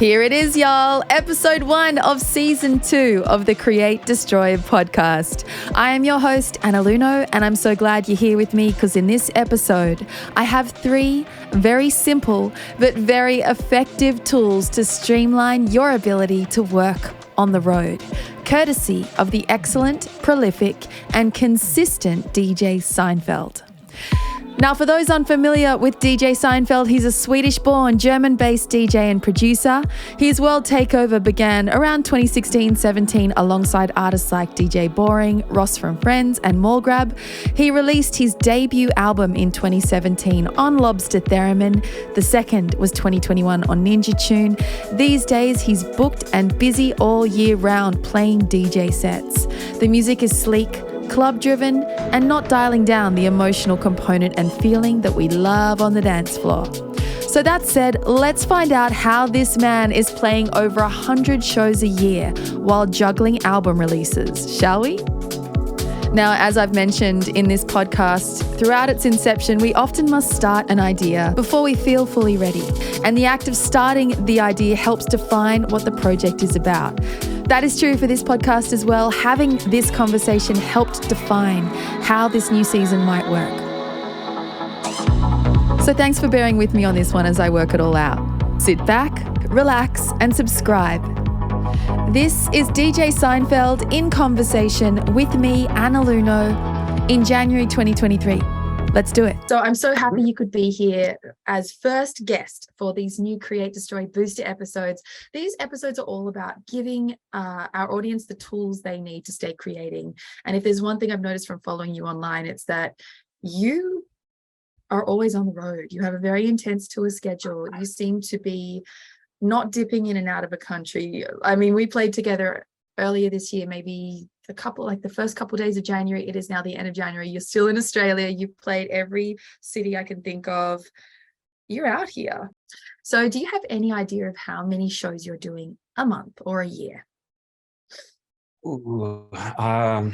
Here it is, y'all. Episode 1 of Season 2 of the Create Destroy podcast. I am your host, Anna Lunoe, and I'm so glad you're here with me because in this episode, I have 3 very simple but very effective tools to streamline your ability to work on the road, courtesy of the excellent, prolific, and consistent DJ Seinfeld. Now, for those unfamiliar with DJ Seinfeld, he's a Swedish-born, German-based DJ and producer. His world takeover began around 2016-17 alongside artists like DJ Boring, Ross from Friends, and Mallgrab. He released his debut album in 2017 on Lobster Theremin. The second was 2021 on Ninja Tune. These days, he's booked and busy all year round playing DJ sets. The music is sleek, club-driven, and not dialing down the emotional component and feeling that we love on the dance floor. So that said, let's find out how this man is playing over 100 shows a year while juggling album releases, shall we? Now, as I've mentioned in this podcast, throughout its inception, we often must start an idea before we feel fully ready. And the act of starting the idea helps define what the project is about. That is true for this podcast as well. Having this conversation helped define how this new season might work. So thanks for bearing with me on this one as I work it all out. Sit back, relax, and subscribe. This is DJ Seinfeld in conversation with me, Anna Lunoe, in January 2023. Let's do it. So I'm so happy you could be here as first guest for these new Create, Destroy, Booster episodes. These episodes are all about giving our audience the tools they need to stay creating. And if there's one thing I've noticed from following you online, it's that you are always on the road. You have a very intense tour schedule. You seem to be not dipping in and out of a country. I mean, we played together earlier this year, maybe the first couple of days of January. It is now the end of January. You're still in Australia. You've played every city I can think of. You're out here. So do you have any idea of how many shows you're doing a month or a year? I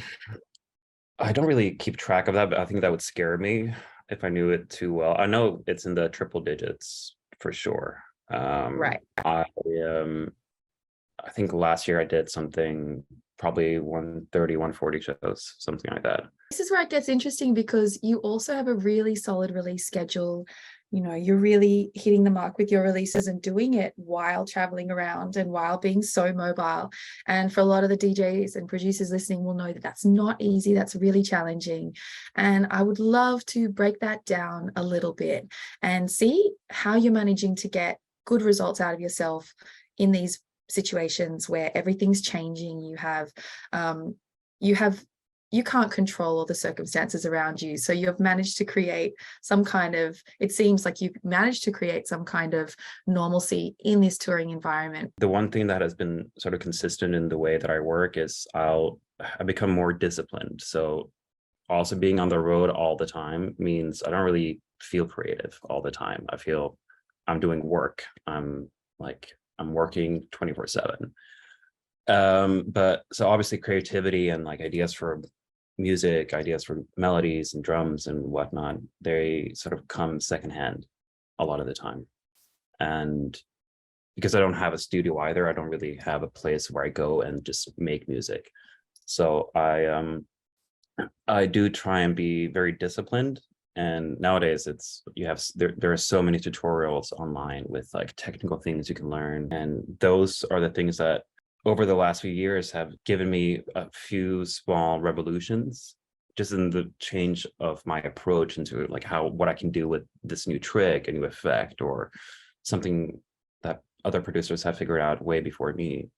don't really keep track of that, but I think that would scare me if I knew it too well. I know it's in the triple digits for sure. Right. I think last year I did something probably 130, 140 shows, something like that. This is where it gets interesting because you also have a really solid release schedule. You know, you're really hitting the mark with your releases and doing it while traveling around and while being so mobile. And for a lot of the DJs and producers listening will know that that's not easy. That's really challenging. And I would love to break that down a little bit and see how you're managing to get good results out of yourself in these situations where everything's changing. You can't control all the circumstances around you. So you've managed to create some kind of, it seems like you've managed to create some kind of normalcy in this touring environment. The one thing that has been sort of consistent in the way that I work is I become more disciplined. So also being on the road all the time means I don't really feel creative all the time. I feel I'm doing work. I'm working 24/7. But so obviously creativity and like ideas for music, ideas for melodies and drums and whatnot, they sort of come secondhand a lot of the time. And because I don't have a studio either, I don't really have a place where I go and just make music. So I do try and be very disciplined. And nowadays there are so many tutorials online with like technical things you can learn. And those are the things that over the last few years have given me a few small revolutions just in the change of my approach into like what I can do with this new trick, a new effect, or something that other producers have figured out way before me.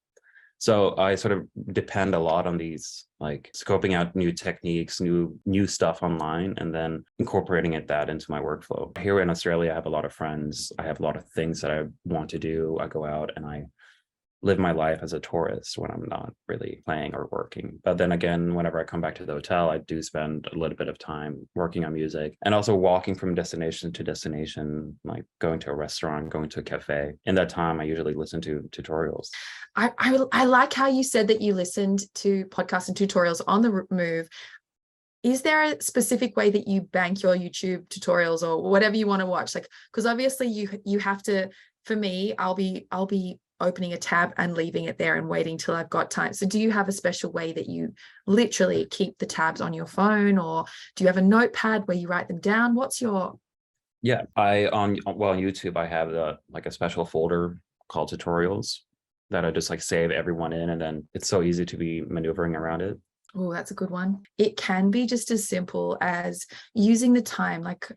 So I sort of depend a lot on these, like scoping out new techniques, new stuff online, and then incorporating that into my workflow. Here in Australia, I have a lot of friends. I have a lot of things that I want to do. I go out and I live my life as a tourist when I'm not really playing or working. But then again, whenever I come back to the hotel, I do spend a little bit of time working on music and also walking from destination to destination, like going to a restaurant, going to a cafe. In that time, I usually listen to tutorials. I like how you said that you listened to podcasts and tutorials on the move. Is there a specific way that you bank your YouTube tutorials or whatever you want to watch? Like, because obviously you have to, for me, I'll be opening a tab and leaving it there and waiting till I've got time. So do you have a special way that you literally keep the tabs on your phone, or do you have a notepad where you write them down? What's your... Yeah, on YouTube, I have like a special folder called tutorials that I just like save everyone in, and then it's so easy to be maneuvering around it. Oh, that's a good one. It can be just as simple as using the time, like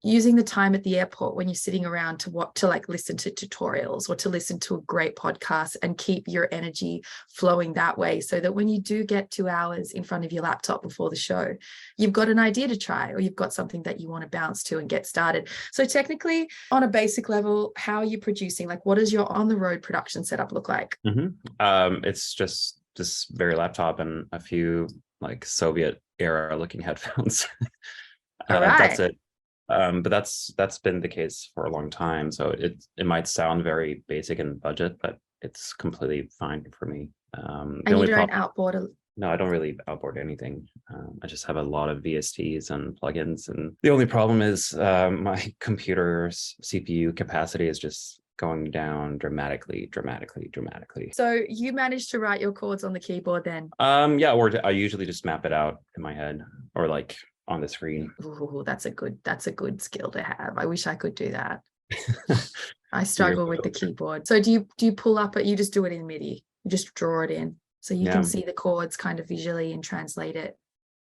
using the time at the airport when you're sitting around to like listen to tutorials or to listen to a great podcast and keep your energy flowing that way, so that when you do get 2 hours in front of your laptop before the show, you've got an idea to try, or you've got something that you want to bounce to and get started. So technically, on a basic level, how are you producing? Like, what does your on the road production setup look like? It's just this very laptop and a few like Soviet era looking headphones. All right. That's it. But that's been the case for a long time. So it might sound very basic and budget, but it's completely fine for me. And you don't outboard? No, I don't really outboard anything. I just have a lot of VSTs and plugins, and the only problem is my computer's CPU capacity is just going down dramatically. So you managed to write your chords on the keyboard then? Yeah, or I usually just map it out in my head, or like on the screen. Ooh, that's a good skill to have. I wish I could do that. I struggle with the keyboard. So do you pull up you just do it in MIDI? You just draw it in so you can see the chords kind of visually and translate it?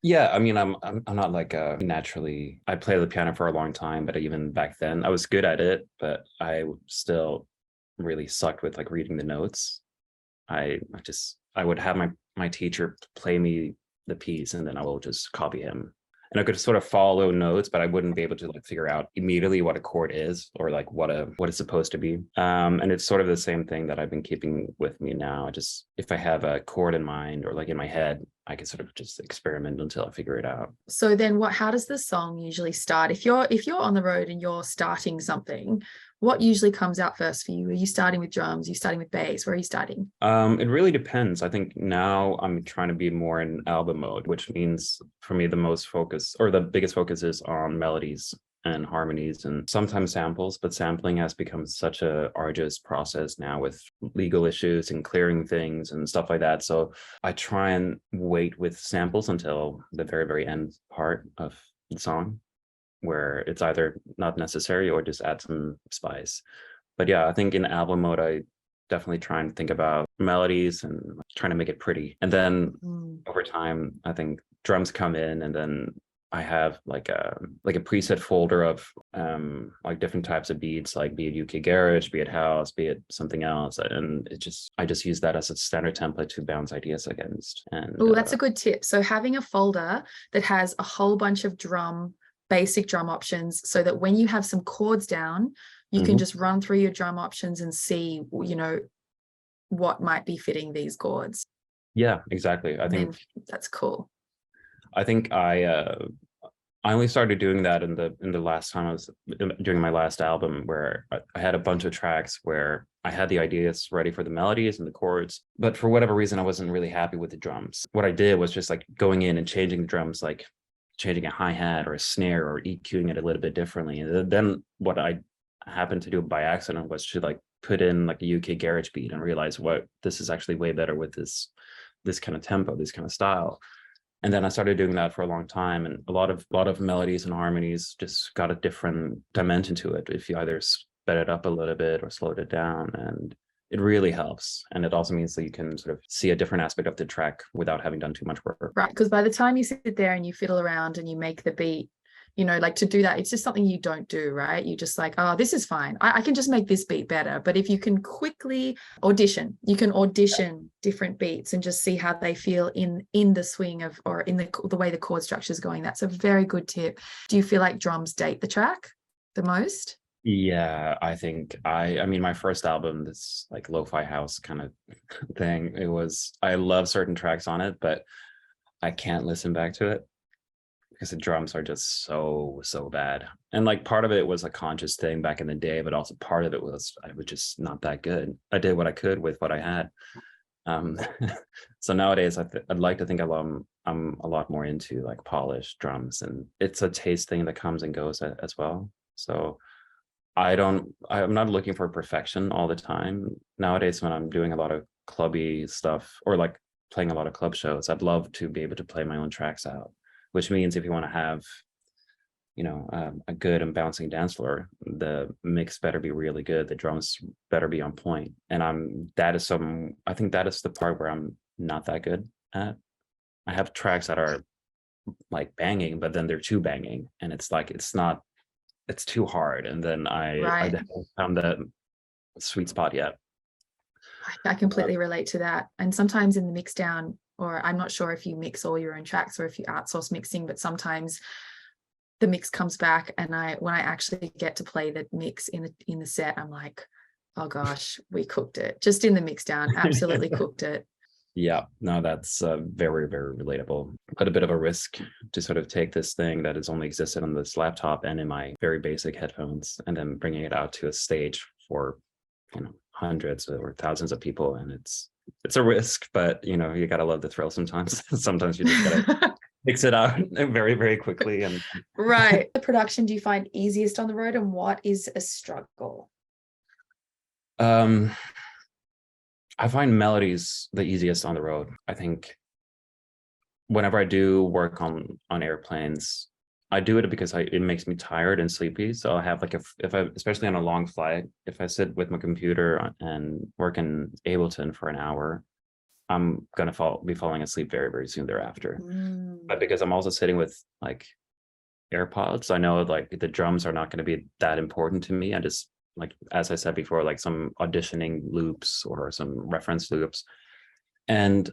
Yeah, I mean, I'm not like naturally. I played the piano for a long time, but even back then I was good at it, but I still really sucked with like reading the notes. I would have my teacher play me the piece, and then I will just copy him. And I could sort of follow notes, but I wouldn't be able to like figure out immediately what a chord is, or like what it's supposed to be. And it's sort of the same thing that I've been keeping with me now. If I have a chord in mind or like in my head, I can sort of just experiment until I figure it out. So then how does the song usually start? If you're on the road and you're starting something, what usually comes out first for you? Are you starting with drums? Are you starting with bass? Where are you starting? It really depends. I think now I'm trying to be more in album mode, which means for me the biggest focus is on melodies and harmonies and sometimes samples, but sampling has become such a arduous process now with legal issues and clearing things and stuff like that. So I try and wait with samples until the very, very end part of the song, where it's either not necessary or just add some spice. But yeah, I think in album mode, I definitely try and think about melodies and trying to make it pretty. And then over time, I think drums come in, and then I have like a preset folder of like different types of beats, like be it UK garage, be it house, be it something else. And I just use that as a standard template to bounce ideas against. And that's a good tip. So having a folder that has a whole bunch of basic drum options, so that when you have some chords down, you can just run through your drum options and see, what might be fitting these chords. Yeah, exactly. I think that's cool. I think I only started doing that in the last time I was doing my last album, where I had a bunch of tracks where I had the ideas ready for the melodies and the chords, but for whatever reason I wasn't really happy with the drums. What I did was just like going in and changing the drums, like changing a hi-hat or a snare or EQing it a little bit differently. And then what I happened to do by accident was to like put in like a UK garage beat and realize this is actually way better with this kind of tempo, this kind of style. And then I started doing that for a long time, and a lot of melodies and harmonies just got a different dimension to it if you either sped it up a little bit or slowed it down, and it really helps. And it also means that you can sort of see a different aspect of the track without having done too much work. Right, because by the time you sit there and you fiddle around and you make the beat, like to do that, it's just something you don't do, right? You just like, oh, this is fine. I can just make this beat better. But if you can quickly audition different beats and just see how they feel in the swing of, or in the way the chord structure is going, that's a very good tip. Do you feel like drums date the track the most? Yeah, I think I mean, my first album, this like lo-fi house kind of thing, I love certain tracks on it, but I can't listen back to it because the drums are just so bad. And like part of it was a conscious thing back in the day, but also part of it was I was just not that good. I did what I could with what I had. So nowadays I'd like to think I'm a lot more into like polished drums, and it's a taste thing that comes and goes as well. So I'm not looking for perfection all the time. Nowadays, when I'm doing a lot of clubby stuff or like playing a lot of club shows, I'd love to be able to play my own tracks out, which means if you want to have, a good and bouncing dance floor, the mix better be really good. The drums better be on point. And I think that is the part where I'm not that good at. I have tracks that are like banging, but then they're too banging. And it's like, it's too hard. And then I Right. haven't found that sweet spot yet. I completely relate to that. And sometimes in the mix down, or I'm not sure if you mix all your own tracks or if you outsource mixing, but sometimes the mix comes back and when I actually get to play the mix in the set, I'm like, oh gosh, we cooked it. Just in the mix down, absolutely cooked it. Yeah, no, that's very, very relatable. Quite a bit of a risk to sort of take this thing that has only existed on this laptop and in my very basic headphones and then bringing it out to a stage for, hundreds or thousands of people. And it's a risk, but you gotta love the thrill sometimes. Sometimes you just gotta mix it out very, very quickly. And Right. The production do you find easiest on the road, and what is a struggle? I find melodies the easiest on the road. I think whenever I do work on airplanes, I do it because it makes me tired and sleepy. So I have like if I, especially on a long flight, if I sit with my computer and work in Ableton for an hour, I'm gonna be falling asleep very, very soon thereafter. But because I'm also sitting with like AirPods, I know like the drums are not going to be that important to me. I just, like, as I said before, like some auditioning loops or some reference loops. And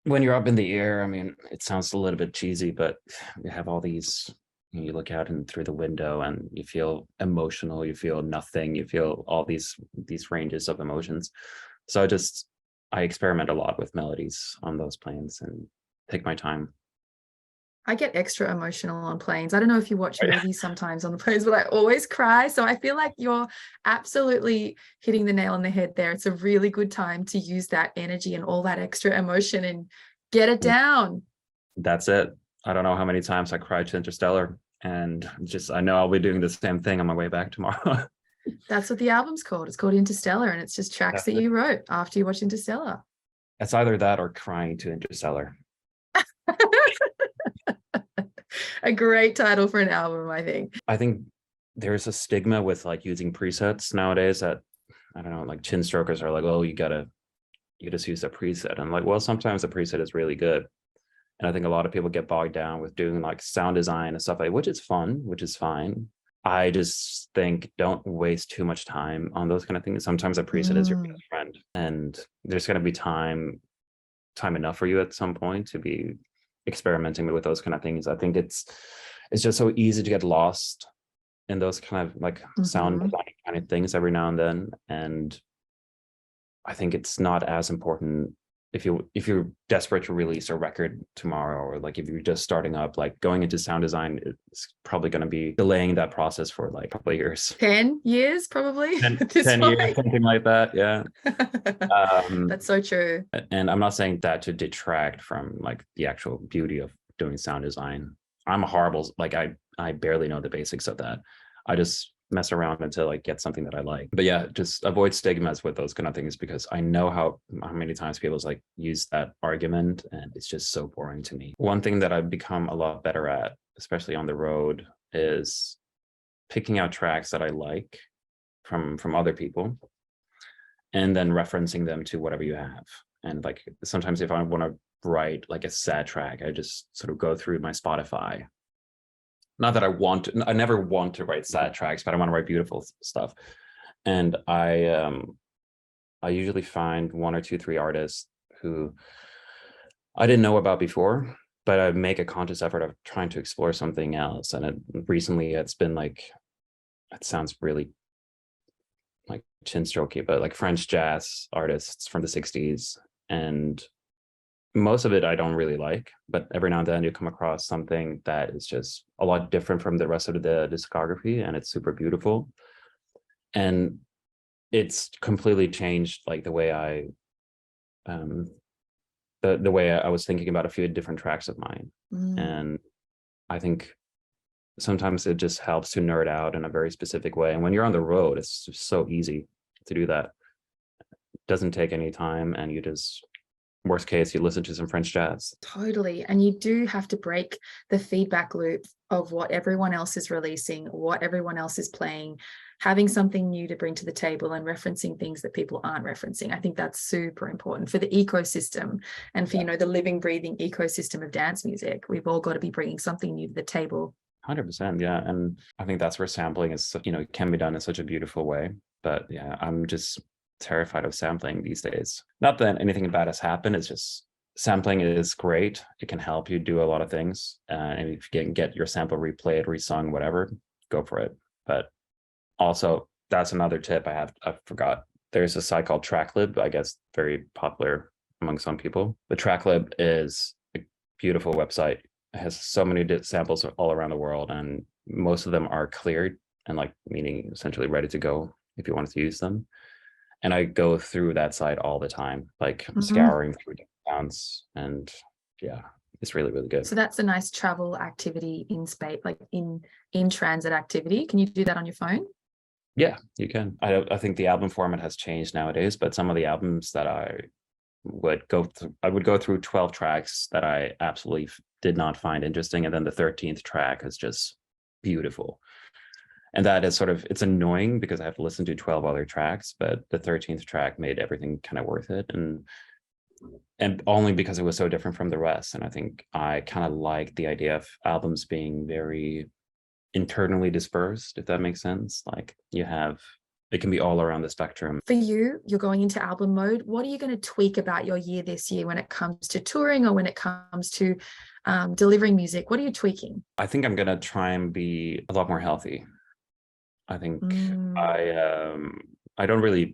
when you're up in the air, I mean, it sounds a little bit cheesy, but you have all these, you look out and through the window and you feel emotional, you feel nothing, you feel all these ranges of emotions. So I experiment a lot with melodies on those planes and take my time. I get extra emotional on planes. I don't know if you watch movies sometimes on the planes, but I always cry. So I feel like you're absolutely hitting the nail on the head there. It's a really good time to use that energy and all that extra emotion and get it down. That's it. I don't know how many times I cried to Interstellar, and I know I'll be doing the same thing on my way back tomorrow. That's what the album's called. It's called Interstellar, and it's just tracks that you wrote after you watched Interstellar. It's either that or crying to Interstellar. A great title for an album, I think. I think there's a stigma with like using presets nowadays that, I don't know, like chin strokers are like, oh, you just use a preset. I'm like, well, sometimes a preset is really good. And I think a lot of people get bogged down with doing like sound design and stuff like, which is fun, which is fine. I just think don't waste too much time on those kind of things. Sometimes a preset is your best friend, and there's going to be time enough for you at some point to be experimenting with those kind of things. I think it's just so easy to get lost in those kind of like sound design kind of things every now and then. And I think it's not as important if you're desperate to release a record tomorrow, or like if you're just starting up, like going into sound design, it's probably going to be delaying that process for like a couple of years. 10 years, probably. 10 years, something like that. Yeah. That's so true. And I'm not saying that to detract from like the actual beauty of doing sound design. I'm horrible. Like I barely know the basics of that. I just mess around until I get something that I like. But yeah, just avoid stigmas with those kind of things, because I know how many times people like use that argument, and it's just so boring to me. One thing that I've become a lot better at, especially on the road, is picking out tracks that I like from other people and then referencing them to whatever you have. And like sometimes if I want to write like a sad track, I just sort of go through my Spotify. Not that I never want to write sad tracks, but I want to write beautiful stuff. And I usually find one or two, three artists who I didn't know about before, but I make a conscious effort of trying to explore something else. And recently it's been like, it sounds really like chin strokey, but like French jazz artists from the 60s. And most of it I don't really like, but every now and then you come across something that is just a lot different from the rest of the discography, and it's super beautiful. And it's completely changed like the way I the way I was thinking about a few different tracks of mine. And I think sometimes it just helps to nerd out in a very specific way. And when you're on the road, it's just so easy to do that. It doesn't take any time, and you just, worst case, you listen to some French jazz. Totally. And you do have to break the feedback loop of what everyone else is releasing, what everyone else is playing, having something new to bring to the table and referencing things that people aren't referencing. I think that's super important for the ecosystem and for, the living, breathing ecosystem of dance music. We've all got to be bringing something new to the table. 100%. Yeah. And I think that's where sampling is, it can be done in such a beautiful way. But yeah, I'm just terrified of sampling these days. Not that anything bad has happened. It's just sampling is great. It can help you do a lot of things. And if you can get your sample replayed, resung, whatever, go for it. But also, that's another tip I forgot. There's a site called Tracklib, I guess very popular among some people. The Tracklib is a beautiful website. It has so many samples all around the world, and most of them are cleared and meaning essentially ready to go if you wanted to use them. And I go through that site all the time, scouring through sounds, and yeah, it's really, really good. So that's a nice travel activity in space, in transit activity. Can you do that on your phone? Yeah, you can. I think the album format has changed nowadays, but some of the albums that I would go through 12 tracks that I absolutely did not find interesting, and then the 13th track is just beautiful. And that is it's annoying because I have to listen to 12 other tracks, but the 13th track made everything kind of worth it. And only because it was so different from the rest. And I think I kind of like the idea of albums being very internally dispersed, if that makes sense. It can be all around the spectrum. For you, you're going into album mode. What are you going to tweak about your year this year when it comes to touring or when it comes to delivering music? What are you tweaking? I think I'm going to try and be a lot more healthy. I think I don't really,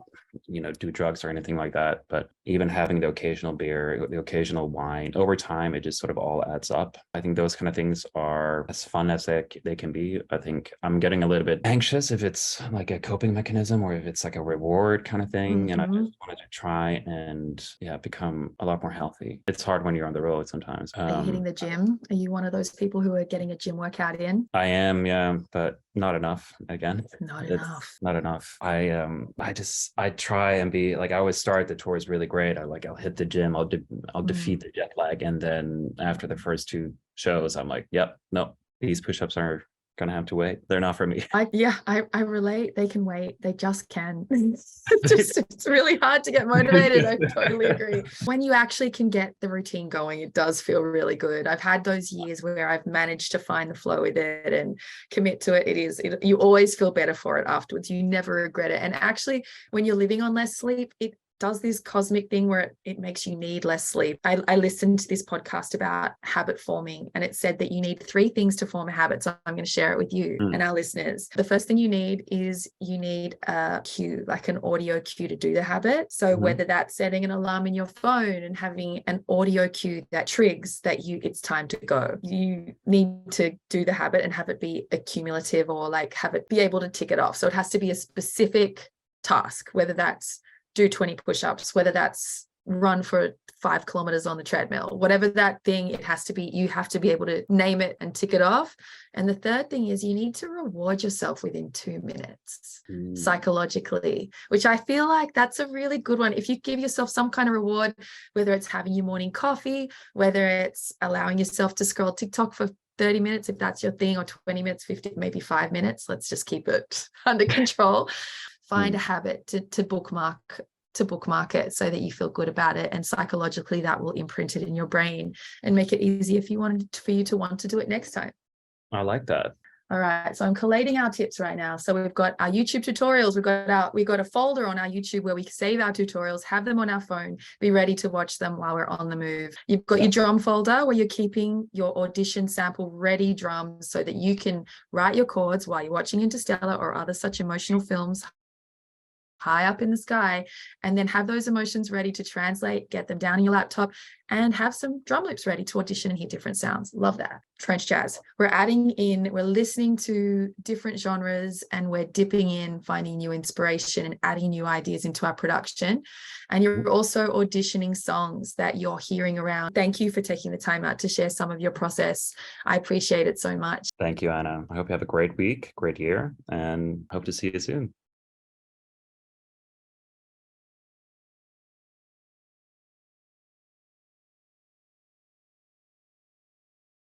do drugs or anything like that, but even having the occasional beer, the occasional wine, over time, it just all adds up. I think those kind of things are as fun as they can be. I think I'm getting a little bit anxious if it's like a coping mechanism or if it's like a reward kind of thing. And I just wanted to try and become a lot more healthy. It's hard when you're on the road sometimes. Are you hitting the gym? Are you one of those people who are getting a gym workout in? I am, yeah, but not enough. Again, not enough. Not enough. I try and be I always start the tours really great. I'll hit the gym, I'll defeat the jet lag, and then after the first two shows, I'm like, yep, no, these push-ups are gonna have to wait. They're not for me. I relate. They can wait. They just can. It's really hard to get motivated. I totally agree. When you actually can get the routine going, it does feel really good. I've had those years where I've managed to find the flow with it and commit to it. You always feel better for it afterwards. You never regret it. And actually, when you're living on less sleep, it does this cosmic thing where it makes you need less sleep. I listened to this podcast about habit forming, and it said that you need 3 things to form a habit. So I'm going to share it with you and our listeners. The first thing you need is a cue, like an audio cue to do the habit. So whether that's setting an alarm in your phone and having an audio cue that triggers that it's time to go. You need to do the habit and have it be accumulative, or have it be able to tick it off. So it has to be a specific task, whether that's do 20 push-ups, whether that's run for 5 kilometers on the treadmill, whatever that thing, you have to be able to name it and tick it off. And the third thing is you need to reward yourself within 2 minutes psychologically, which I feel like that's a really good one. If you give yourself some kind of reward, whether it's having your morning coffee, whether it's allowing yourself to scroll TikTok for 30 minutes, if that's your thing, or 20 minutes, 50, maybe 5 minutes, let's just keep it under control. Find a habit to bookmark it so that you feel good about it, and psychologically that will imprint it in your brain and make it easier for you to want to do it next time. I like that. All right, so I'm collating our tips right now. So we've got our YouTube tutorials. We've got a folder on our YouTube where we save our tutorials, have them on our phone, be ready to watch them while we're on the move. You've got your drum folder where you're keeping your Audition sample ready drums so that you can write your chords while you're watching Interstellar or other such emotional films, high up in the sky, and then have those emotions ready to translate, get them down on your laptop, and have some drum loops ready to audition and hear different sounds. Love that. Trench jazz. We're listening to different genres, and we're dipping in, finding new inspiration and adding new ideas into our production. And you're also auditioning songs that you're hearing around. Thank you for taking the time out to share some of your process. I appreciate it so much. Thank you, Anna. I hope you have a great week, great year, and hope to see you soon.